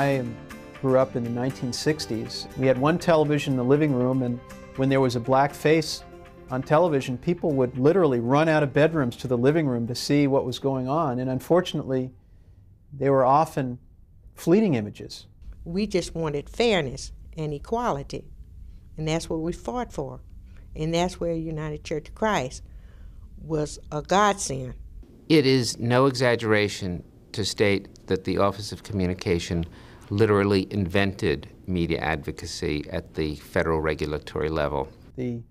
I grew up in the 1960s. We had one television in the living room, and when there was a black face on television, people would literally run out of bedrooms to the living room to see what was going on. And unfortunately, they were often fleeting images. We just wanted fairness and equality, and that's what we fought for. And that's where United Church of Christ was a godsend. It is no exaggeration to state that the Office of Communication literally invented media advocacy at the federal regulatory level. The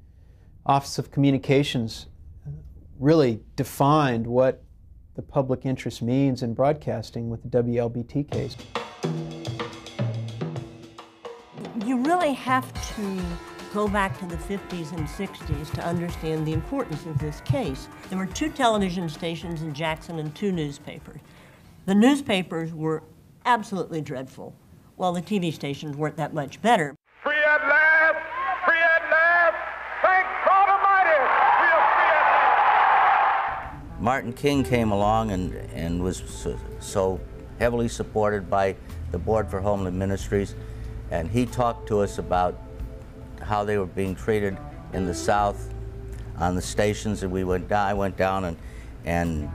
Office of Communications really defined what the public interest means in broadcasting with the WLBT case. You really have to go back to the 50s and 60s to understand the importance of this case. There were 2 television stations in Jackson and 2 newspapers. The newspapers were absolutely dreadful, while the TV stations weren't that much better. Free at last! Free at last! Thank God Almighty! We are free at last! Martin King came along and was so heavily supported by the Board for Homeland Ministries, and he talked to us about how they were being treated in the South on the stations, and I went down and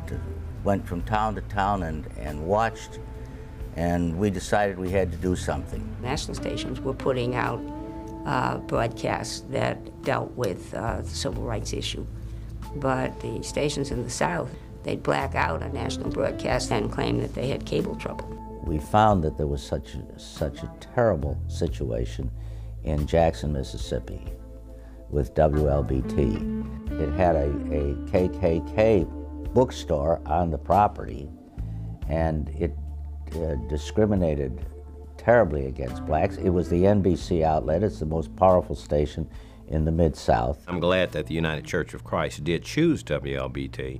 went from town to town and watched, and we decided we had to do something. National stations were putting out broadcasts that dealt with the civil rights issue, but the stations in the South, they'd black out a national broadcast and claim that they had cable trouble. We found that there was such a terrible situation in Jackson, Mississippi with WLBT. It had a KKK bookstore on the property, and it discriminated terribly against blacks. It was the NBC outlet. It's the most powerful station in the Mid-South. I'm glad that the United Church of Christ did choose WLBT,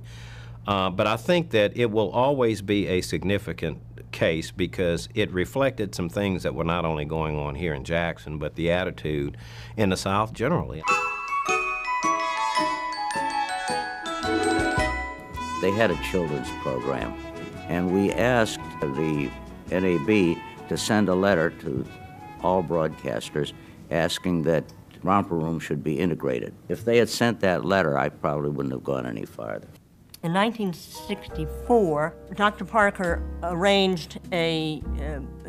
but I think that it will always be a significant case because it reflected some things that were not only going on here in Jackson, but the attitude in the South generally. They had a children's program, and we asked the NAB to send a letter to all broadcasters asking that Romper Room should be integrated. If they had sent that letter, I probably wouldn't have gone any farther. In 1964, Dr. Parker arranged a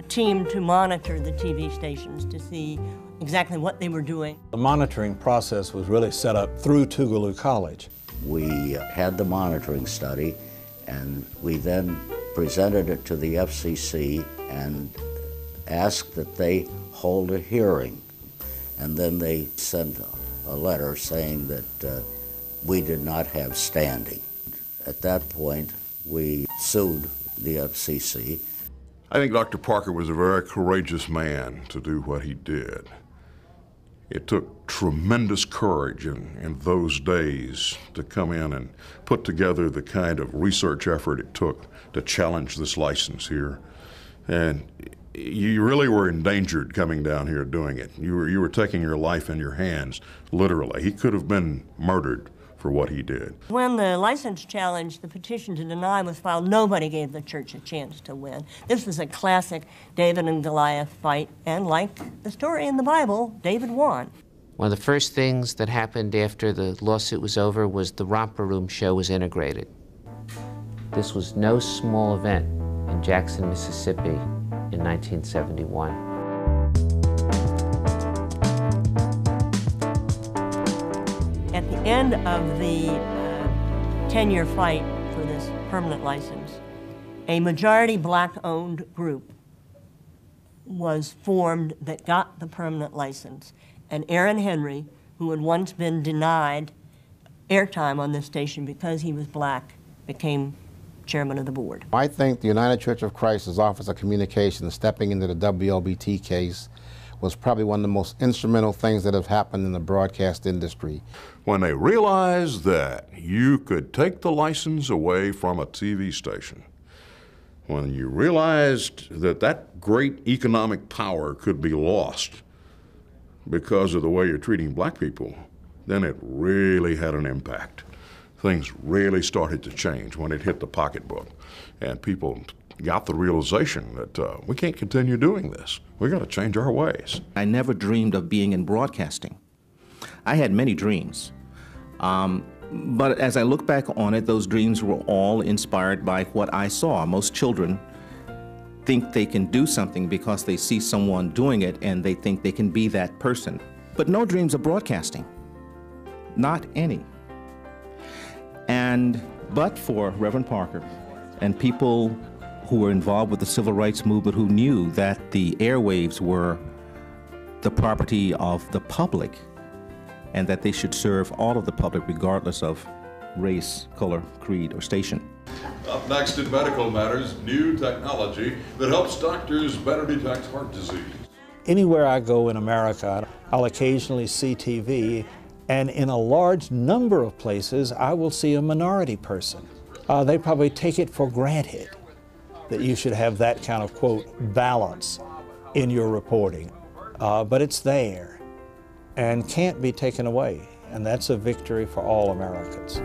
team to monitor the TV stations to see exactly what they were doing. The monitoring process was really set up through Tougaloo College. We had the monitoring study, and we then presented it to the FCC and asked that they hold a hearing. And then they sent a letter saying that we did not have standing. At that point, we sued the FCC. I think Dr. Parker was a very courageous man to do what he did. It took tremendous courage in those days to come in and put together the kind of research effort it took to challenge this license here. And you really were endangered coming down here doing it. You were taking your life in your hands, literally. He could have been murdered for what he did. When the license challenge, the petition to deny was filed, nobody gave the church a chance to win. This was a classic David and Goliath fight, and like the story in the Bible, David won. One of the first things that happened after the lawsuit was over was the Romper Room show was integrated. This was no small event in Jackson, Mississippi in 1971. At the end of the 10-year fight for this permanent license, a majority black-owned group was formed that got the permanent license. And Aaron Henry, who had once been denied airtime on this station because he was black, became chairman of the board. I think the United Church of Christ's Office of Communications stepping into the WLBT case was probably one of the most instrumental things that have happened in the broadcast industry. When they realized that you could take the license away from a TV station, when you realized that that great economic power could be lost because of the way you're treating black people, then it really had an impact. Things really started to change when it hit the pocketbook, and people got the realization that we can't continue doing this. We've got to change our ways. I never dreamed of being in broadcasting. I had many dreams. But as I look back on it, those dreams were all inspired by what I saw. Most children think they can do something because they see someone doing it and they think they can be that person. But no dreams of broadcasting. Not any. But for Reverend Parker and people who were involved with the civil rights movement who knew that the airwaves were the property of the public and that they should serve all of the public regardless of race, color, creed, or station. Up next in Medical Matters, new technology that helps doctors better detect heart disease. Anywhere I go in America, I'll occasionally see TV, and in a large number of places, I will see a minority person. They probably take it for granted that you should have that kind of, quote, balance in your reporting. But it's there and can't be taken away, and that's a victory for all Americans.